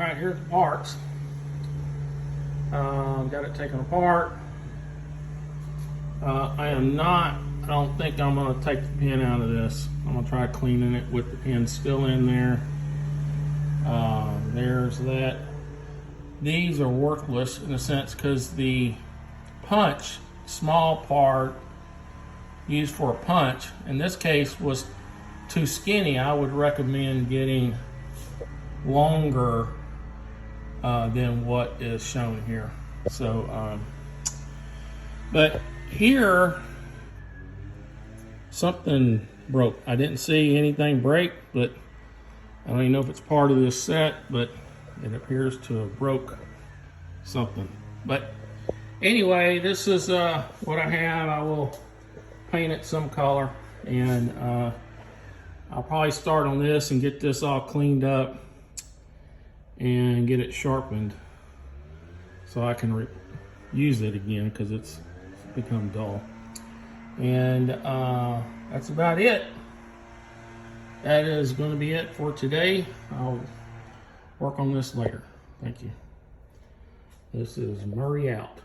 Alright, here's the parts. Got it taken apart. I don't think I'm going to take the pin out of this. I'm going to try cleaning it with the pin still in there. There's that. These are worthless in a sense because the punch, small part used for a punch, in this case was too skinny. I would recommend getting longer than what is shown here. So, but here something broke. I didn't see anything break, but I don't even know if it's part of this set, but it appears to have broke something. But anyway, this is what I have. I will paint it some color, and I'll probably start on this and get this all cleaned up and get it sharpened so I can use it again because it's become dull. And that's about it. That is going to be it for today. I'll work on this later. Thank you. This is Murray out.